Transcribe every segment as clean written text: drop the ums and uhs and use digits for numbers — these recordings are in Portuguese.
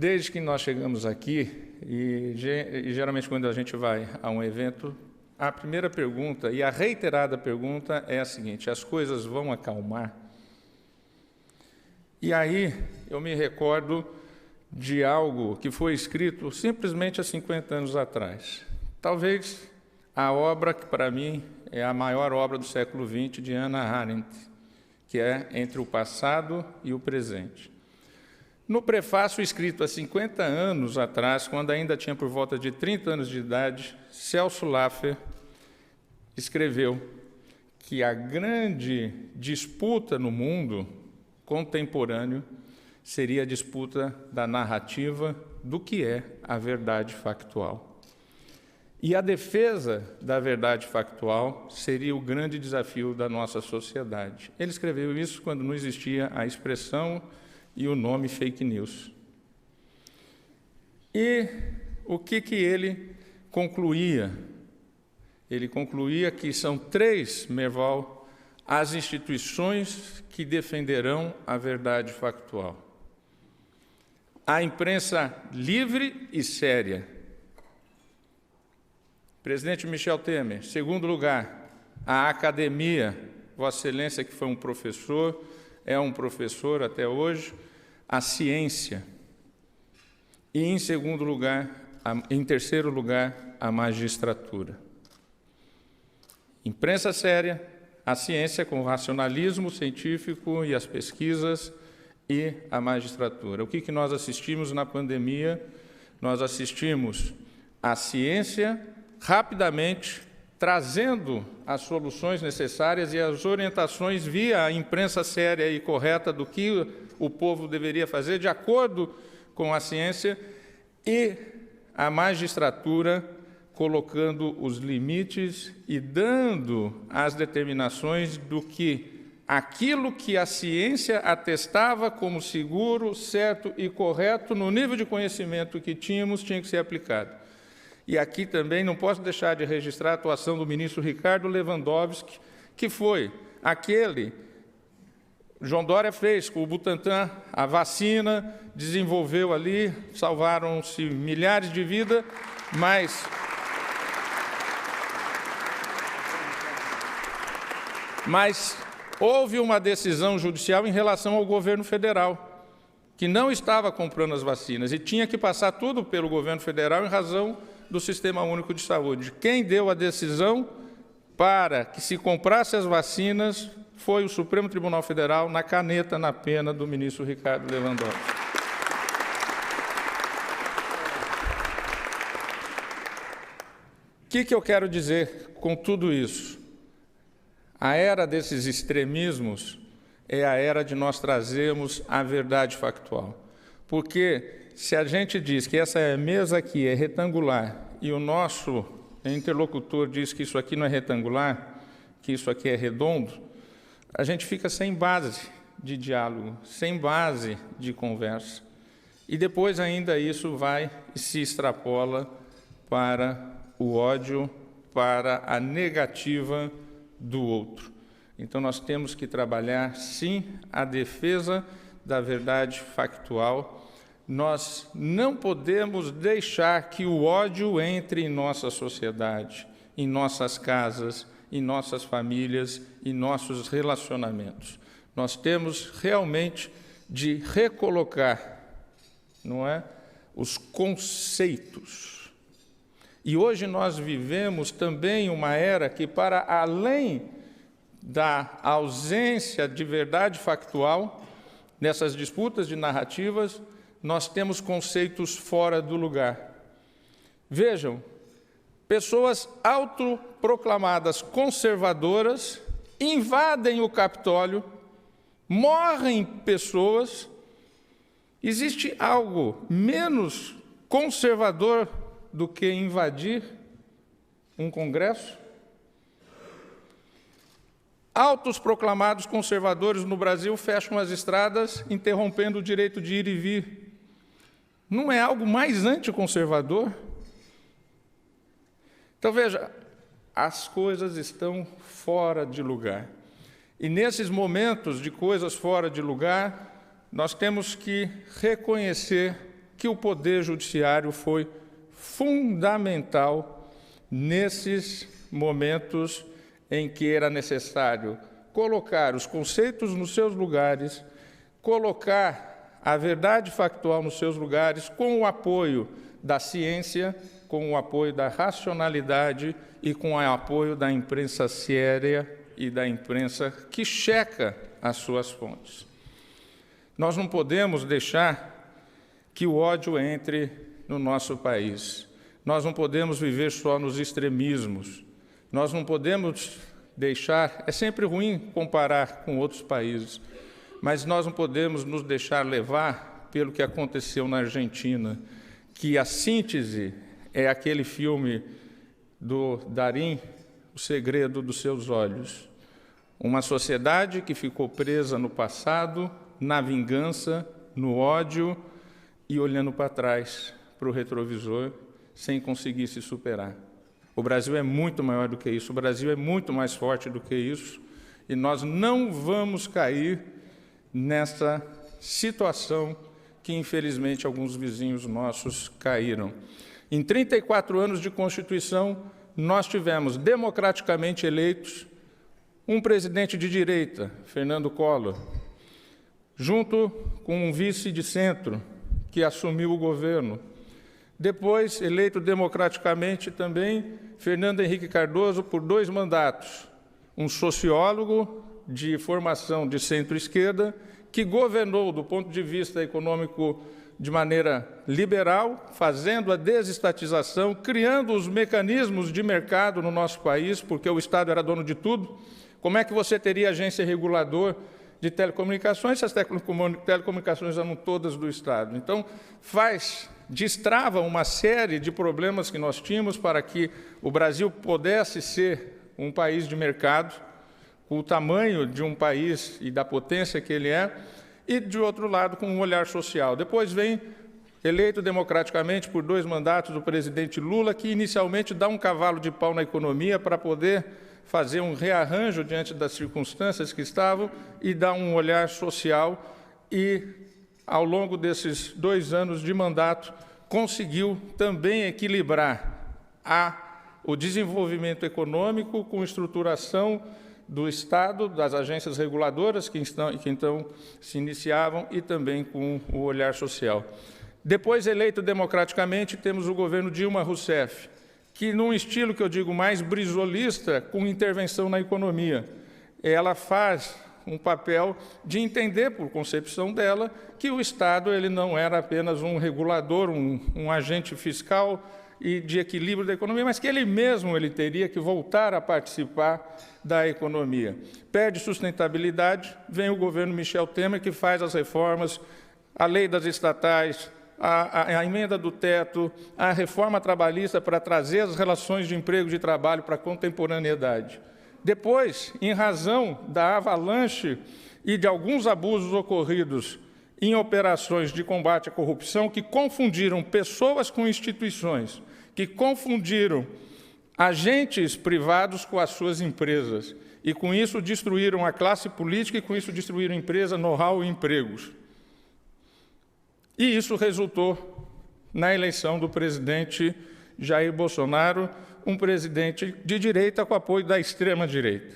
Desde que nós chegamos aqui, e geralmente quando a gente vai a um evento, a primeira pergunta e a reiterada pergunta é a seguinte: as coisas vão acalmar? E aí eu me recordo de algo que foi escrito simplesmente há 50 anos atrás. Talvez a obra que, para mim, é a maior obra do século XX, de Hannah Arendt, que é Entre o Passado e o Presente. No prefácio escrito há 50 anos atrás, quando ainda tinha por volta de 30 anos de idade, Celso Laffer escreveu que a grande disputa no mundo contemporâneo seria a disputa da narrativa do que é a verdade factual. E a defesa da verdade factual seria o grande desafio da nossa sociedade. Ele escreveu isso quando não existia a expressão e o nome fake news. E o que ele concluía? Ele concluía que são três, Merval, as instituições que defenderão a verdade factual: a imprensa livre e séria. Presidente Michel Temer. Segundo lugar, a academia, Vossa Excelência, que foi um professor, é um professor até hoje, a ciência. E, em terceiro lugar, a magistratura. Imprensa séria, a ciência com o racionalismo científico e as pesquisas, e a magistratura. O que nós assistimos na pandemia? Nós assistimos a ciência rapidamente trazendo as soluções necessárias e as orientações via a imprensa séria e correta do que o povo deveria fazer de acordo com a ciência, e a magistratura colocando os limites e dando as determinações do que aquilo que a ciência atestava como seguro, certo e correto, no nível de conhecimento que tínhamos, tinha que ser aplicado. E aqui também não posso deixar de registrar a atuação do ministro Ricardo Lewandowski, que foi aquele... João Dória fez com o Butantan a vacina, desenvolveu ali, salvaram-se milhares de vidas, mas houve uma decisão judicial em relação ao governo federal, que não estava comprando as vacinas e tinha que passar tudo pelo governo federal em razão do Sistema Único de Saúde. Quem deu a decisão para que se comprasse as vacinas foi o Supremo Tribunal Federal, na caneta, na pena do ministro Ricardo Lewandowski. O que eu quero dizer com tudo isso? A era desses extremismos é a era de nós trazermos a verdade factual. Porque se a gente diz que essa mesa aqui é retangular e o nosso interlocutor diz que isso aqui não é retangular, que isso aqui é redondo, a gente fica sem base de diálogo, sem base de conversa. E depois ainda isso vai e se extrapola para o ódio, para a negativa do outro. Então nós temos que trabalhar, sim, a defesa da verdade factual. Nós não podemos deixar que o ódio entre em nossa sociedade, em nossas casas, em nossas famílias, em nossos relacionamentos. Nós temos realmente de recolocar, não é, os conceitos. E hoje nós vivemos também uma era que, para além da ausência de verdade factual, nessas disputas de narrativas, nós temos conceitos fora do lugar. Vejam, pessoas autoproclamadas conservadoras invadem o Capitólio, morrem pessoas. Existe algo menos conservador do que invadir um Congresso? Autoproclamados conservadores no Brasil fecham as estradas, interrompendo o direito de ir e vir. Não é algo mais anticonservador? Então, veja, as coisas estão fora de lugar. E nesses momentos de coisas fora de lugar, nós temos que reconhecer que o Poder Judiciário foi fundamental nesses momentos em que era necessário colocar os conceitos nos seus lugares, colocar a verdade factual nos seus lugares, com o apoio da ciência, com o apoio da racionalidade e com o apoio da imprensa séria e da imprensa que checa as suas fontes. Nós não podemos deixar que o ódio entre no nosso país. Nós não podemos viver só nos extremismos. Nós não podemos deixar... É sempre ruim comparar com outros países, mas nós não podemos nos deixar levar pelo que aconteceu na Argentina, que a síntese é aquele filme do Darín, O Segredo dos Seus Olhos. Uma sociedade que ficou presa no passado, na vingança, no ódio e olhando para trás, para o retrovisor, sem conseguir se superar. O Brasil é muito maior do que isso, o Brasil é muito mais forte do que isso, e nós não vamos cair nessa situação que, infelizmente, alguns vizinhos nossos caíram. Em 34 anos de Constituição, nós tivemos democraticamente eleitos um presidente de direita, Fernando Collor, junto com um vice de centro, que assumiu o governo. Depois, eleito democraticamente também, Fernando Henrique Cardoso, por 2 mandatos, um sociólogo de formação de centro-esquerda, que governou, do ponto de vista econômico, de maneira liberal, fazendo a desestatização, criando os mecanismos de mercado no nosso país, porque o Estado era dono de tudo. Como é que você teria agência reguladora de telecomunicações se as telecomunicações eram todas do Estado? Então, destrava uma série de problemas que nós tínhamos para que o Brasil pudesse ser um país de mercado, com o tamanho de um país e da potência que ele é, e, de outro lado, com um olhar social. Depois vem, eleito democraticamente por 2 mandatos, o presidente Lula, que inicialmente dá um cavalo de pau na economia para poder fazer um rearranjo diante das circunstâncias que estavam e dar um olhar social e, ao longo desses 2 anos de mandato, conseguiu também equilibrar o desenvolvimento econômico com estruturação do Estado, das agências reguladoras que então se iniciavam e também com o olhar social. Depois, eleito democraticamente, temos o governo Dilma Rousseff, que, num estilo que eu digo mais brisolista, com intervenção na economia, ela faz um papel de entender, por concepção dela, que o Estado ele não era apenas um regulador, um agente fiscal e de equilíbrio da economia, mas que ele teria que voltar a participar da economia. Perde sustentabilidade, vem o governo Michel Temer, que faz as reformas, a lei das estatais, a emenda do teto, a reforma trabalhista para trazer as relações de emprego e de trabalho para a contemporaneidade. Depois, em razão da avalanche e de alguns abusos ocorridos em operações de combate à corrupção que confundiram pessoas com instituições, que confundiram agentes privados com as suas empresas, e com isso destruíram a classe política e com isso destruíram empresa, know-how e empregos. E isso resultou na eleição do presidente Jair Bolsonaro, um presidente de direita com apoio da extrema-direita.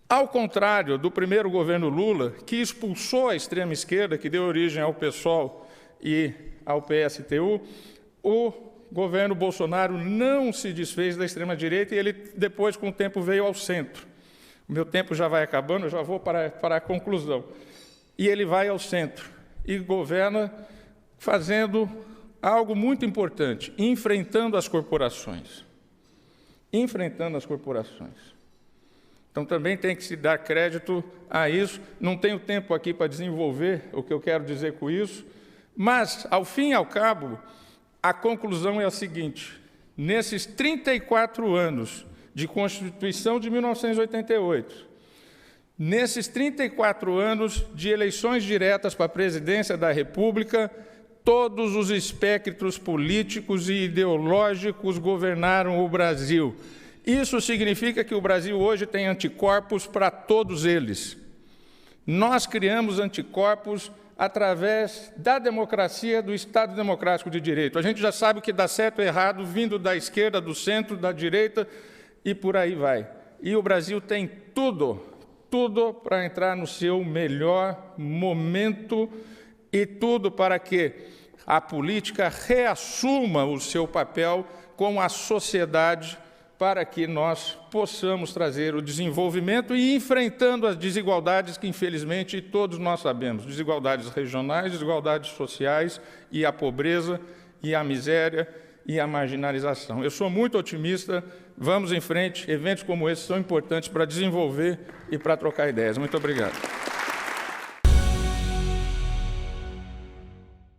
Ao contrário do primeiro governo Lula, que expulsou a extrema-esquerda, que deu origem ao PSOL e ao PSTU, o governo Bolsonaro não se desfez da extrema-direita e ele, depois, com o tempo, veio ao centro. O meu tempo já vai acabando, eu já vou para a conclusão. E ele vai ao centro e governa fazendo algo muito importante, enfrentando as corporações. Enfrentando as corporações. Então, também tem que se dar crédito a isso. Não tenho tempo aqui para desenvolver o que eu quero dizer com isso, mas, ao fim e ao cabo, a conclusão é a seguinte: nesses 34 anos de Constituição de 1988, nesses 34 anos de eleições diretas para a presidência da República, todos os espectros políticos e ideológicos governaram o Brasil. Isso significa que o Brasil hoje tem anticorpos para todos eles. Nós criamos anticorpos através da democracia, do Estado Democrático de Direito. A gente já sabe o que dá certo e errado, vindo da esquerda, do centro, da direita, e por aí vai. E o Brasil tem tudo para entrar no seu melhor momento e tudo para que a política reassuma o seu papel com a sociedade, para que nós possamos trazer o desenvolvimento e enfrentando as desigualdades que, infelizmente, todos nós sabemos, desigualdades regionais, desigualdades sociais e a pobreza e a miséria e a marginalização. Eu sou muito otimista, vamos em frente, eventos como esse são importantes para desenvolver e para trocar ideias. Muito obrigado.